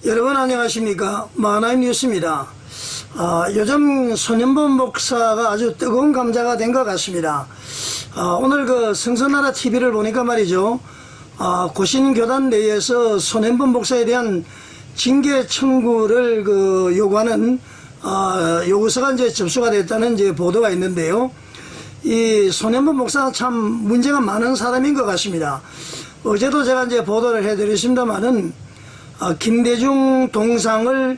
여러분 안녕하십니까. 마하나임 뉴스입니다. 요즘 손현범 목사가 아주 뜨거운 감자가 된 것 같습니다. 오늘 그 성서나라 TV를 보니까 말이죠. 고신교단 내에서 손현범 목사에 대한 징계 청구를 요구하는 요구서가 이제 접수가 됐다는 이제 보도가 있는데요. 이 손현범 목사는 참 문제가 많은 사람인 것 같습니다. 어제도 제가 이제 보도를 해드렸습니다만은 김대중 동상을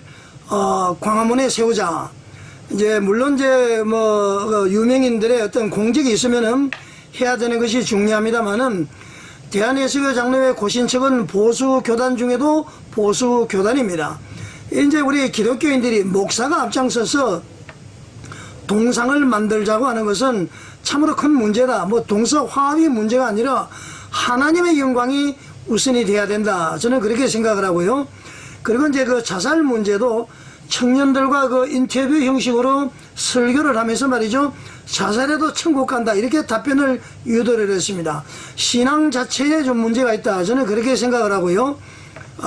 광화문에 세우자. 이제 물론 이제 뭐 유명인들의 어떤 공직이 있으면은 해야 되는 것이 중요합니다만은 대한예수교 장로회 고신측은 보수 교단 중에도 보수 교단입니다. 이제 우리 기독교인들이 목사가 앞장서서 동상을 만들자고 하는 것은 참으로 큰 문제다. 뭐 동서 화합이 문제가 아니라 하나님의 영광이 우선이 돼야 된다. 저는 그렇게 생각을 하고요. 그리고 이제 그 자살 문제도 청년들과 그 인터뷰 형식으로 설교를 하면서 말이죠. 자살해도 천국 간다. 이렇게 답변을 유도를 했습니다. 신앙 자체에 좀 문제가 있다. 저는 그렇게 생각을 하고요.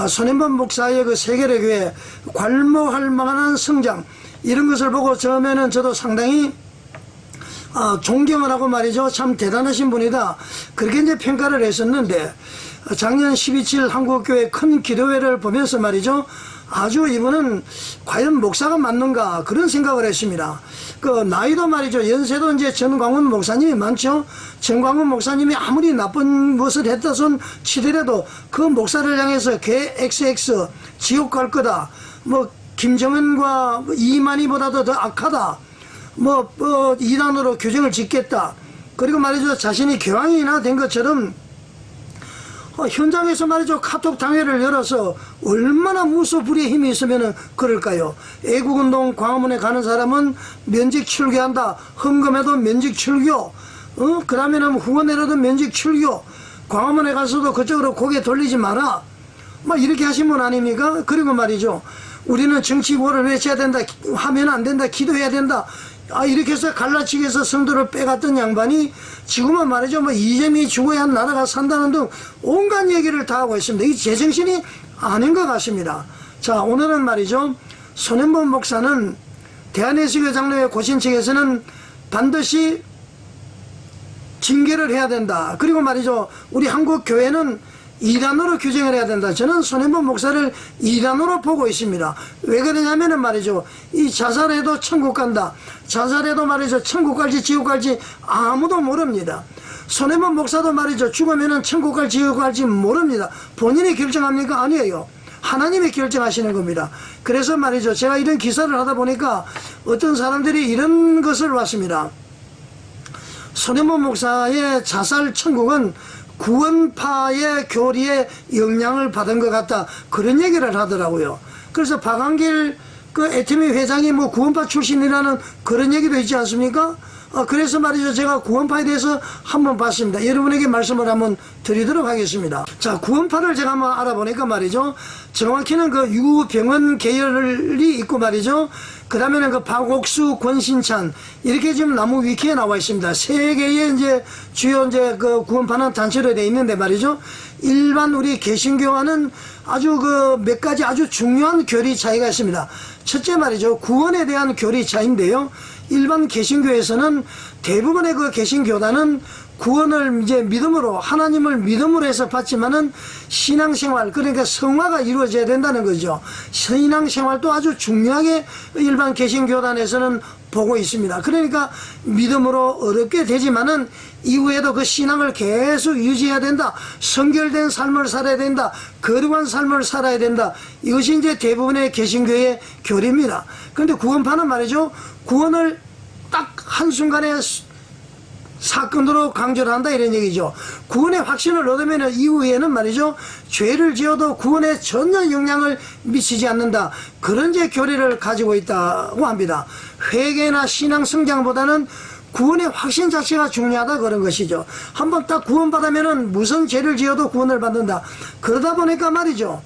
손현범 목사의 그 세계례교회 괄모할 만한 성장, 이런 것을 보고 처음에는 저도 상당히 존경을 하고 말이죠. 참 대단하신 분이다. 그렇게 이제 평가를 했었는데, 작년 12.7 한국교회 큰 기도회를 보면서 말이죠. 아주 이분은 과연 목사가 맞는가 그런 생각을 했습니다. 그 나이도 말이죠. 연세도 이제 전광훈 목사님이 많죠. 전광훈 목사님이 아무리 나쁜 것을 했다 손 치더라도 그 목사를 향해서 개 XX 지옥 갈 거다. 뭐 김정은과 이만희보다도 더 악하다. 뭐 이단으로 규정을 짓겠다. 그리고 말이죠. 자신이 교황이나 된 것처럼 현장에서 말이죠. 카톡 당회를 열어서 얼마나 무소불위의 힘이 있으면 그럴까요? 애국운동 광화문에 가는 사람은 면직 출교한다. 헌금해도 면직 출교. 그러면은 후원해라도 면직 출교. 광화문에 가서도 그쪽으로 고개 돌리지 마라. 막 이렇게 하신 분 아닙니까? 그리고 말이죠. 우리는 정치구호를 외쳐야 된다. 하면 안 된다. 기도해야 된다. 이렇게 해서 갈라치기해서 성도를 빼갔던 양반이 지금은 말이죠. 뭐 이재명이 죽어야 한 나라가 산다는 등 온갖 얘기를 다 하고 있습니다. 이 제정신이 아닌 것 같습니다. 자, 오늘은 말이죠. 손현범 목사는 대한예수교 장로회 고신 측에서는 반드시 징계를 해야 된다. 그리고 말이죠. 우리 한국 교회는 이단으로 규정을 해야 된다. 저는 손현범 목사를 이단으로 보고 있습니다. 왜 그러냐면은 말이죠. 이 자살해도 천국 간다. 자살해도 말이죠. 천국 갈지 지옥 갈지 아무도 모릅니다. 손현범 목사도 말이죠. 죽으면은 천국 갈지 지옥 갈지 모릅니다. 본인이 결정합니까? 아니에요. 하나님이 결정하시는 겁니다. 그래서 말이죠. 제가 이런 기사를 하다 보니까 어떤 사람들이 이런 것을 봤습니다. 손현범 목사의 자살 천국은 구원파의 교리에 영향을 받은 것 같다. 그런 얘기를 하더라고요. 그래서 박한길 애터미 회장이 뭐 구원파 출신이라는 그런 얘기도 있지 않습니까? 그래서 말이죠. 제가 구원파에 대해서 한번 봤습니다. 여러분에게 말씀을 한번 드리도록 하겠습니다. 자, 구원파를 제가 한번 알아보니까 말이죠. 정확히는 그 유병헌 계열이 있고 말이죠. 그 다음에는 그 박옥수, 권신찬, 이렇게 지금 나무 위키에 나와 있습니다. 세 개의 이제 주요 이제 그 구원파는 단체로 되어 있는데 말이죠. 일반 우리 개신교와는 아주 그 몇 가지 아주 중요한 교리 차이가 있습니다. 첫째 말이죠. 구원에 대한 교리 차이인데요. 일반 개신교에서는 대부분의 그 개신교단은 구원을 이제 믿음으로, 하나님을 믿음으로 해서 받지만은 신앙생활, 그러니까 성화가 이루어져야 된다는 거죠. 신앙생활도 아주 중요하게 일반 개신교단에서는 보고 있습니다. 그러니까 믿음으로 어렵게 되지만은 이후에도 그 신앙을 계속 유지해야 된다. 성결된 삶을 살아야 된다. 거룩한 삶을 살아야 된다. 이것이 이제 대부분의 개신교의 교리입니다. 그런데 구원파는 말이죠. 구원을 딱 한순간에 사건으로 강조를 한다 이런 얘기죠. 구원의 확신을 얻으면 이후에는 말이죠. 죄를 지어도 구원에 전혀 영향을 미치지 않는다. 그런 제 교리를 가지고 있다고 합니다. 회개나 신앙 성장보다는 구원의 확신 자체가 중요하다 그런 것이죠. 한번 딱 구원받으면은 무슨 죄를 지어도 구원을 받는다. 그러다 보니까 말이죠.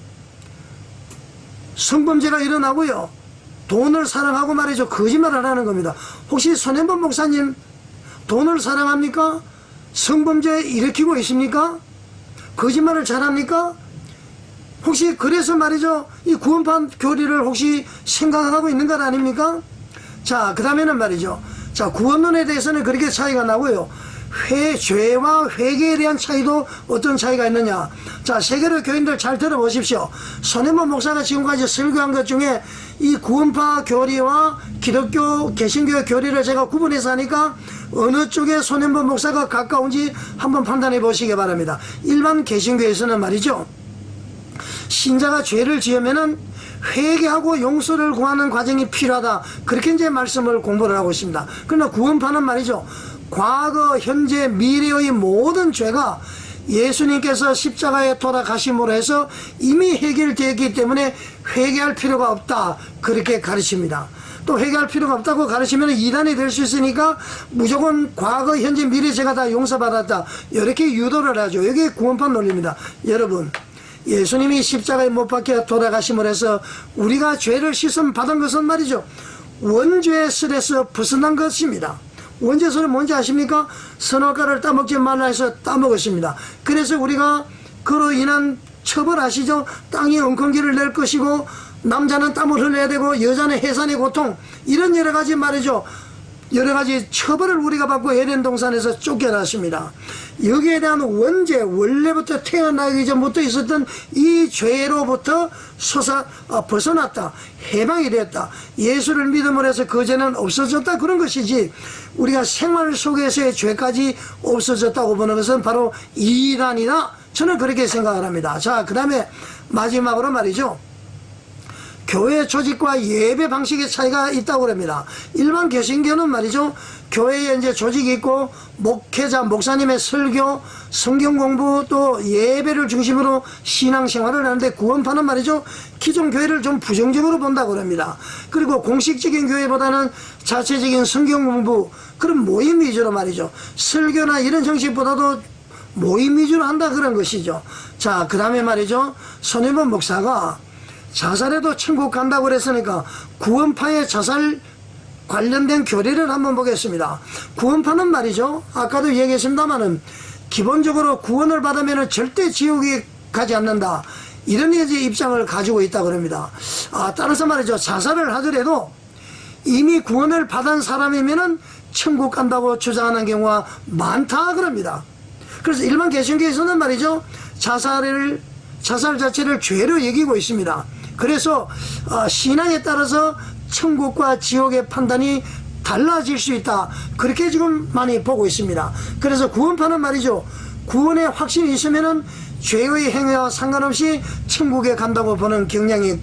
성범죄가 일어나고요. 돈을 사랑하고 말이죠. 거짓말을 하는 겁니다. 혹시 손현범 목사님 돈을 사랑합니까? 성범죄 일으키고 있습니까? 거짓말을 잘합니까? 혹시 그래서 말이죠, 이 구원파 교리를 혹시 생각하고 있는 것 아닙니까? 자, 그 다음에는 말이죠, 자, 구원론에 대해서는 그렇게 차이가 나고요. 죄와 회개에 대한 차이도 어떤 차이가 있느냐. 자, 세계로 교인들 잘 들어보십시오. 손해본 목사가 지금까지 설교한 것 중에 이 구원파 교리와 기독교 개신교의 교리를 제가 구분해서 하니까 어느 쪽에 손해본 목사가 가까운지 한번 판단해 보시기 바랍니다. 일반 개신교에서는 말이죠, 신자가 죄를 지으면은 회개하고 용서를 구하는 과정이 필요하다, 그렇게 이제 말씀을 공부를 하고 있습니다. 그러나 구원파는 말이죠, 과거, 현재, 미래의 모든 죄가 예수님께서 십자가에 돌아가심으로 해서 이미 해결되었기 때문에 회개할 필요가 없다, 그렇게 가르칩니다. 또 회개할 필요가 없다고 가르치면 이단이 될 수 있으니까 무조건 과거, 현재, 미래 죄가 다 용서받았다, 이렇게 유도를 하죠. 이게 구원파 논리입니다. 여러분, 예수님이 십자가에 못 박혀 돌아가심으로 해서 우리가 죄를 씻음 받은 것은 말이죠, 원죄의 슬에서 벗어난 것입니다. 원죄설은 뭔지 아십니까? 선악과를 따먹지 말라 해서 따먹었습니다. 그래서 우리가 그로 인한 처벌 아시죠? 땅이 엉겅기를 낼 것이고 남자는 땀을 흘려야 되고 여자는 해산의 고통, 이런 여러 가지 말이죠, 여러 가지 처벌을 우리가 받고 에덴 동산에서 쫓겨났습니다. 여기에 대한 원죄, 원래부터 태어나기 전부터 있었던 이 죄로부터 벗어났다, 해방이 되었다, 예수를 믿음으로 해서 그 죄는 없어졌다, 그런 것이지 우리가 생활 속에서의 죄까지 없어졌다고 보는 것은 바로 이단이다, 저는 그렇게 생각을 합니다. 자, 그 다음에 마지막으로 말이죠, 교회 조직과 예배 방식의 차이가 있다고 합니다. 일반 개신교는 말이죠, 교회에 이제 조직이 있고 목회자, 목사님의 설교, 성경 공부, 또 예배를 중심으로 신앙생활을 하는데, 구원파는 말이죠, 기존 교회를 좀 부정적으로 본다고 합니다. 그리고 공식적인 교회보다는 자체적인 성경 공부, 그런 모임 위주로 말이죠, 설교나 이런 형식보다도 모임 위주로 한다, 그런 것이죠. 자, 그 다음에 말이죠, 손해본 목사가 자살해도 천국 간다고 그랬으니까 구원파의 자살 관련된 교리를 한번 보겠습니다. 구원파는 말이죠, 아까도 얘기했습니다만은 기본적으로 구원을 받으면 절대 지옥에 가지 않는다, 이런 이제 입장을 가지고 있다고 합니다. 따라서 말이죠, 자살을 하더라도 이미 구원을 받은 사람이면은 천국 간다고 주장하는 경우가 많다 그럽니다. 그래서 일반 개신교에서는 말이죠, 자살 자체를 죄로 여기고 있습니다. 그래서 신앙에 따라서 천국과 지옥의 판단이 달라질 수 있다, 그렇게 지금 많이 보고 있습니다. 그래서 구원파는 말이죠, 구원의 확신이 있으면은 죄의 행위와 상관없이 천국에 간다고 보는 경향이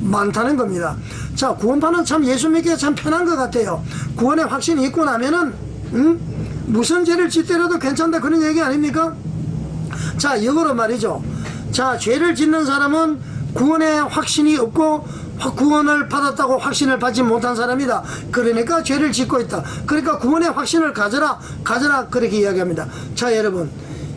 많다는 겁니다. 자, 구원파는 참 예수 믿기가 참 편한 것 같아요. 구원의 확신이 있고 나면은 무슨 죄를 짓더라도 괜찮다, 그런 얘기 아닙니까? 자, 역으로 말이죠, 자, 죄를 짓는 사람은 구원의 확신이 없고 구원을 받았다고 확신을 받지 못한 사람이다, 그러니까 죄를 짓고 있다, 그러니까 구원의 확신을 가져라 그렇게 이야기합니다. 자, 여러분,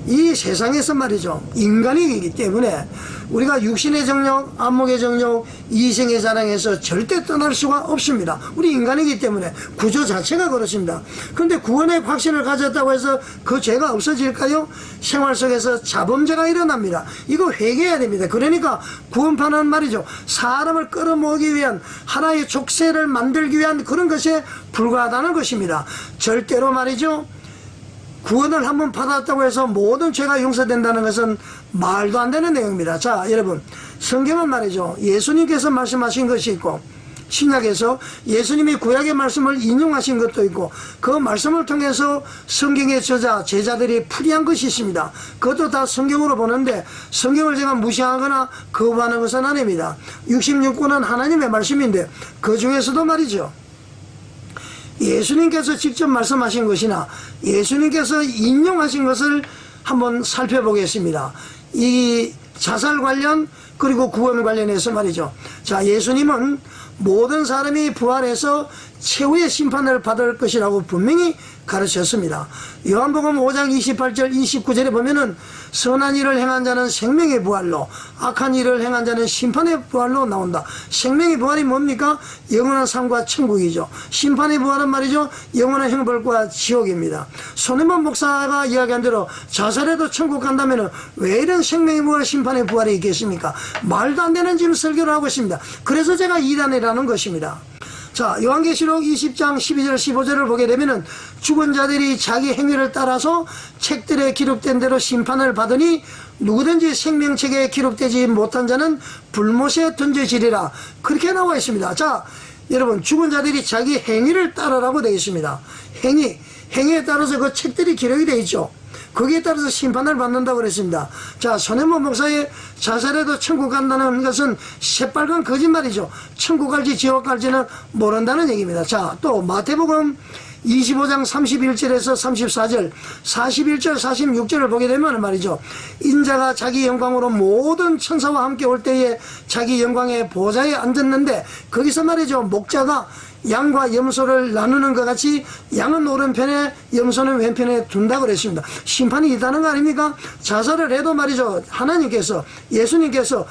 이 세상에서 말이죠, 인간이기 때문에 우리가 육신의 정욕, 안목의 정욕, 이생의 자랑에서 절대 떠날 수가 없습니다. 우리 인간이기 때문에 구조 자체가 그렇습니다. 그런데 구원의 확신을 가졌다고 해서 그 죄가 없어질까요? 생활 속에서 자범죄가 일어납니다. 이거 회개해야 됩니다. 그러니까 구원파는 말이죠, 사람을 끌어모으기 위한 하나의 족쇄를 만들기 위한 그런 것에 불과하다는 것입니다. 절대로 말이죠, 구원을 한번 받았다고 해서 모든 죄가 용서된다는 것은 말도 안 되는 내용입니다. 자, 여러분, 성경은 말이죠, 예수님께서 말씀하신 것이 있고 신약에서 예수님이 구약의 말씀을 인용하신 것도 있고 그 말씀을 통해서 성경의 저자, 제자들이 풀이한 것이 있습니다. 그것도 다 성경으로 보는데 성경을 제가 무시하거나 거부하는 것은 아닙니다. 66권은 하나님의 말씀인데 그 중에서도 말이죠, 예수님께서 직접 말씀하신 것이나 예수님께서 인용하신 것을 한번 살펴보겠습니다. 이 자살 관련 그리고 구원 관련해서 말이죠. 자, 예수님은 모든 사람이 부활해서 최후의 심판을 받을 것이라고 분명히 가르쳤습니다. 요한복음 5장 28절 29절에 보면은 선한 일을 행한 자는 생명의 부활로, 악한 일을 행한 자는 심판의 부활로 나온다. 생명의 부활이 뭡니까? 영원한 삶과 천국이죠. 심판의 부활은 말이죠, 영원한 형벌과 지옥입니다. 손해만 목사가 이야기한 대로 자살해도 천국 간다면 왜 이런 생명의 부활, 심판의 부활이 있겠습니까? 말도 안 되는 지금 설교를 하고 있습니다. 그래서 제가 이단이라는 것입니다. 자, 요한계시록 20장 12절 15절을 보게 되면은 죽은 자들이 자기 행위를 따라서 책들에 기록된 대로 심판을 받으니 누구든지 생명책에 기록되지 못한 자는 불못에 던져지리라. 그렇게 나와 있습니다. 자, 여러분, 죽은 자들이 자기 행위를 따르라고 되어 있습니다. 행위에 따라서 그 책들이 기록이 되어 있죠. 거기에 따라서 심판을 받는다고 그랬습니다. 자, 손해만 목사의 자살해도 천국 간다는 것은 새빨간 거짓말이죠. 천국 갈지 지옥 갈지는 모른다는 얘기입니다. 자, 또 마태복음 25장 31절에서 34절, 41절, 46절을 보게 되면 말이죠, 인자가 자기 영광으로 모든 천사와 함께 올 때에 자기 영광의 보좌에 앉았는데, 거기서 말이죠, 목자가 양과 염소를 나누는 것 같이 양은 오른편에 염소는 왼편에 둔다고 그랬습니다. 심판이 있다는 거 아닙니까? 자살을 해도 말이죠, 하나님께서, 예수님께서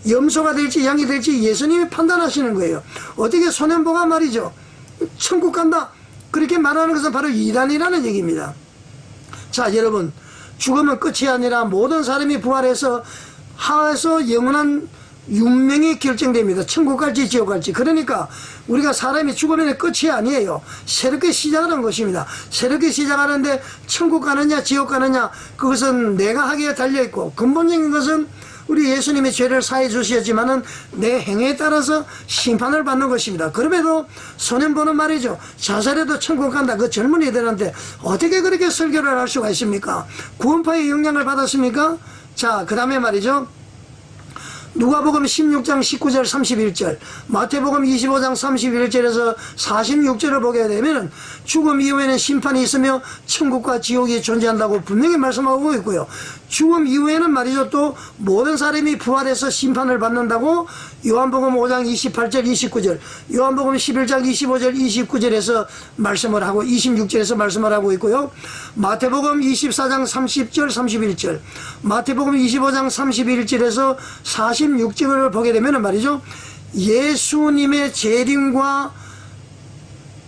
염소가 될지 양이 될지 예수님이 판단하시는 거예요. 어떻게 소년보가 말이죠, 천국 간다 그렇게 말하는 것은 바로 이단이라는 얘기입니다. 자, 여러분, 죽으면 끝이 아니라 모든 사람이 부활해서 하에서 영원한 운명이 결정됩니다. 천국 갈지 지옥 갈지. 그러니까 우리가 사람이 죽으면 끝이 아니에요. 새롭게 시작하는 것입니다. 새롭게 시작하는데 천국 가느냐 지옥 가느냐, 그것은 내가 하기에 달려있고, 근본적인 것은 우리 예수님이 죄를 사해 주셨지만은 내 행위에 따라서 심판을 받는 것입니다. 그럼에도 소년보는 말이죠, 자살해도 천국 간다. 그 젊은이들한테 어떻게 그렇게 설교를 할 수가 있습니까? 구원파의 영향을 받았습니까? 자, 그 다음에 말이죠, 누가복음 16장 19절 31절, 마태복음 25장 31절에서 46절을 보게 되면 죽음 이후에는 심판이 있으며 천국과 지옥이 존재한다고 분명히 말씀하고 있고요. 죽음 이후에는 말이죠, 또 모든 사람이 부활해서 심판을 받는다고 요한복음 5장 28절 29절, 요한복음 11장 25절 29절에서 말씀을 하고 26절에서 말씀을 하고 있고요. 마태복음 24장 30절 31절, 마태복음 25장 31절에서 46절을 보게 되면 말이죠, 예수님의 재림과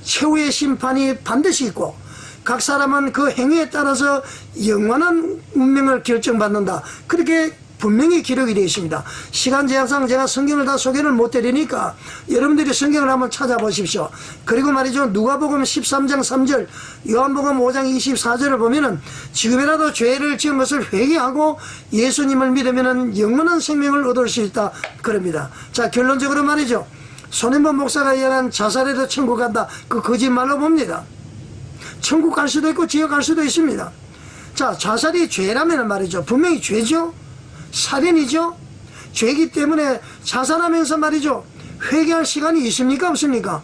최후의 심판이 반드시 있고, 각 사람은 그 행위에 따라서 영원한 운명을 결정받는다. 그렇게 분명히 기록이 되어 있습니다. 시간 제약상 제가 성경을 다 소개를 못 드리니까 여러분들이 성경을 한번 찾아보십시오. 그리고 말이죠, 누가복음 13장 3절, 요한복음 5장 24절을 보면은 지금이라도 죄를 지은 것을 회개하고 예수님을 믿으면은 영원한 생명을 얻을 수 있다 그럽니다. 자, 결론적으로 말이죠, 손해만 목사가 이야기한 자살해도 천국 간다, 그 거짓말로 봅니다. 천국 갈 수도 있고 지옥 갈 수도 있습니다. 자, 자살이 죄라면 말이죠, 분명히 죄죠. 살인이죠. 죄이기 때문에 자살하면서 말이죠, 회개할 시간이 있습니까 없습니까?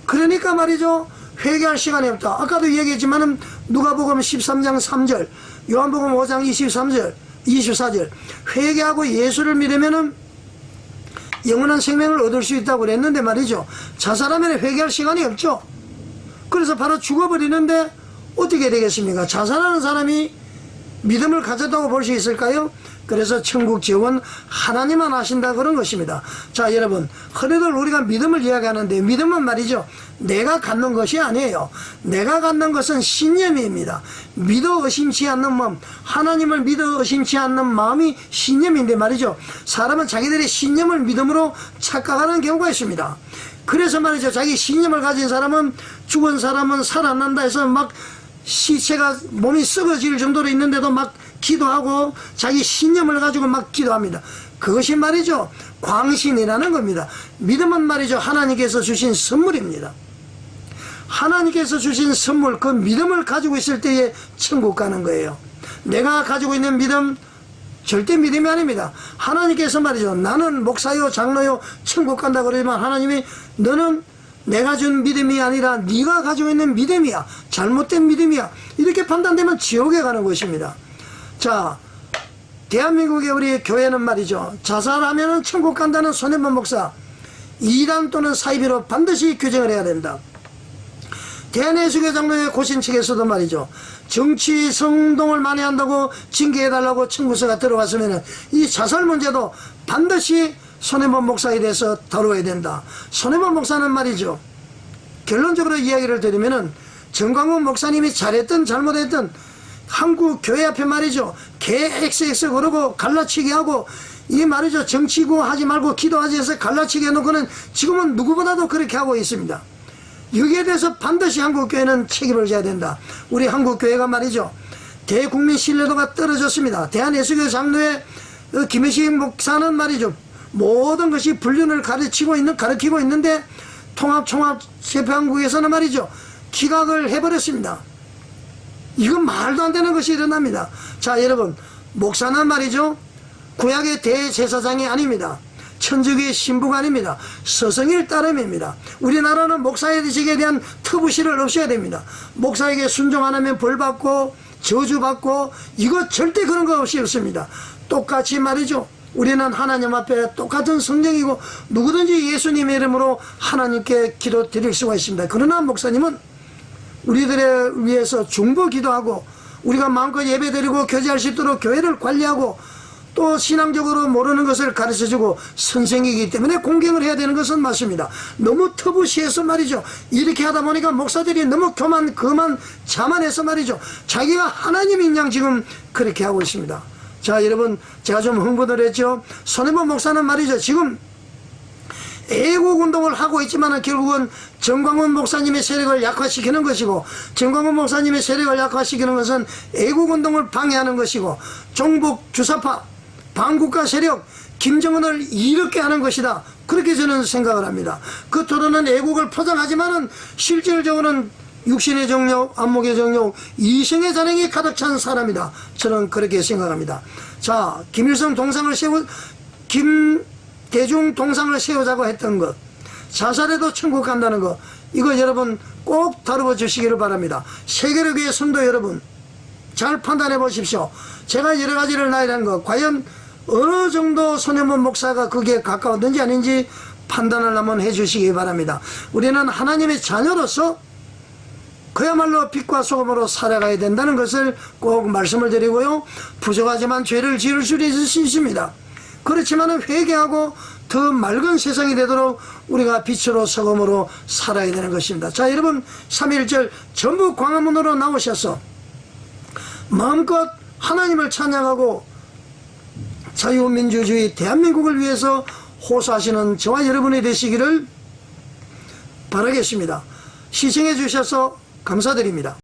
그러니까 말이죠, 회개할 시간이 없다. 아까도 얘기했지만은 누가복음 13장 3절, 요한복음 5장 23절 24절, 회개하고 예수를 믿으면은 영원한 생명을 얻을 수 있다고 그랬는데 말이죠, 자살하면 회개할 시간이 없죠. 그래서 바로 죽어버리는데 어떻게 되겠습니까? 자살하는 사람이 믿음을 가졌다고 볼 수 있을까요? 그래서 천국 지옥은 하나님만 하신다 그런 것입니다. 자, 여러분, 흔히들 우리가 믿음을 이야기하는데 믿음은 말이죠, 내가 갖는 것이 아니에요. 내가 갖는 것은 신념입니다. 믿어 의심치 않는 마음, 하나님을 믿어 의심치 않는 마음이 신념인데 말이죠, 사람은 자기들의 신념을 믿음으로 착각하는 경우가 있습니다. 그래서 말이죠, 자기 신념을 가진 사람은 죽은 사람은 살아난다 해서 막 시체가 몸이 썩어질 정도로 있는데도 막 기도하고 자기 신념을 가지고 막 기도합니다. 그것이 말이죠, 광신이라는 겁니다. 믿음은 말이죠, 하나님께서 주신 선물입니다. 하나님께서 주신 선물, 그 믿음을 가지고 있을 때에 천국 가는 거예요. 내가 가지고 있는 믿음 절대 믿음이 아닙니다. 하나님께서 말이죠, 나는 목사요 장로요 천국 간다 그러지만 하나님이 너는 내가 준 믿음이 아니라 네가 가지고 있는 믿음이야, 잘못된 믿음이야, 이렇게 판단되면 지옥에 가는 것입니다. 자, 대한민국의 우리 교회는 말이죠, 자살하면 천국 간다는 손해만 목사, 이단 또는 사이비로 반드시 규정을 해야 된다. 대한예수교 장로회 고신 측에서도 말이죠, 정치 성동을 많이 한다고 징계해달라고 청구서가 들어왔으면 이 자살 문제도 반드시 손해본 목사에 대해서 다루어야 된다. 손해본 목사는 말이죠, 결론적으로 이야기를 드리면은 정광훈 목사님이 잘했든 잘못했든 한국 교회 앞에 말이죠, 개 XX 그러고 갈라치기 하고 이 말이죠, 정치고 하지 말고 기도하지 해서 갈라치기 해놓고는 지금은 누구보다도 그렇게 하고 있습니다. 여기에 대해서 반드시 한국교회는 책임을 져야 된다. 우리 한국교회가 말이죠, 대국민 신뢰도가 떨어졌습니다. 대한예수교 장로회 김혜식 목사는 말이죠, 모든 것이 불륜을 가르치고 있는데 통합종합재판국에서는 말이죠, 기각을 해버렸습니다. 이건 말도 안 되는 것이 일어납니다. 자, 여러분, 목사는 말이죠, 구약의 대제사장이 아닙니다. 천주교의 신부가 아닙니다. 서성일 따름입니다. 우리나라는 목사의직에 대한 터부시를 없애야 됩니다. 목사에게 순종 안 하면 벌받고 저주받고 이거 절대 그런 거 없이 없습니다. 똑같이 말이죠, 우리는 하나님 앞에 똑같은 성령이고 누구든지 예수님의 이름으로 하나님께 기도 드릴 수가 있습니다. 그러나 목사님은 우리들을 위해서 중보 기도하고 우리가 마음껏 예배 드리고 교제할 수 있도록 교회를 관리하고 또 신앙적으로 모르는 것을 가르쳐주고 선생이기 때문에 공경을 해야 되는 것은 맞습니다. 너무 터부시해서 말이죠, 이렇게 하다 보니까 목사들이 너무 교만 거만 자만해서 말이죠, 자기가 하나님인 양 지금 그렇게 하고 있습니다. 자, 여러분, 제가 좀 흥분을 했죠. 손해본 목사는 말이죠, 지금 애국운동을 하고 있지만 결국은 정광훈 목사님의 세력을 약화시키는 것이고, 정광훈 목사님의 세력을 약화시키는 것은 애국운동을 방해하는 것이고, 종북 주사파 반국가 세력 김정은을 이롭게 하는 것이다. 그렇게 저는 생각을 합니다. 그 토론은 애국을 포장하지만은 실질적으로는 육신의 정욕, 안목의 정욕, 이성의 잔행이 가득 찬 사람이다. 저는 그렇게 생각합니다. 자, 김일성 동상을 김대중 동상을 세우자고 했던 것, 자살해도 천국 간다는 것, 이거 여러분 꼭 다루어 주시기를 바랍니다. 세계력의 성도 여러분, 잘 판단해 보십시오. 제가 여러 가지를 나열한 것, 과연 어느 정도 손해본 목사가 거기에 가까웠는지 아닌지 판단을 한번 해 주시기 바랍니다. 우리는 하나님의 자녀로서 그야말로 빛과 소금으로 살아가야 된다는 것을 꼭 말씀을 드리고요, 부족하지만 죄를 지을 수 있습니다. 그렇지만 회개하고 더 맑은 세상이 되도록 우리가 빛으로 소금으로 살아야 되는 것입니다. 자, 여러분, 3.1절 전부 광화문으로 나오셔서 마음껏 하나님을 찬양하고 자유민주주의 대한민국을 위해서 호소하시는 저와 여러분이 되시기를 바라겠습니다. 시청해 주셔서 감사드립니다.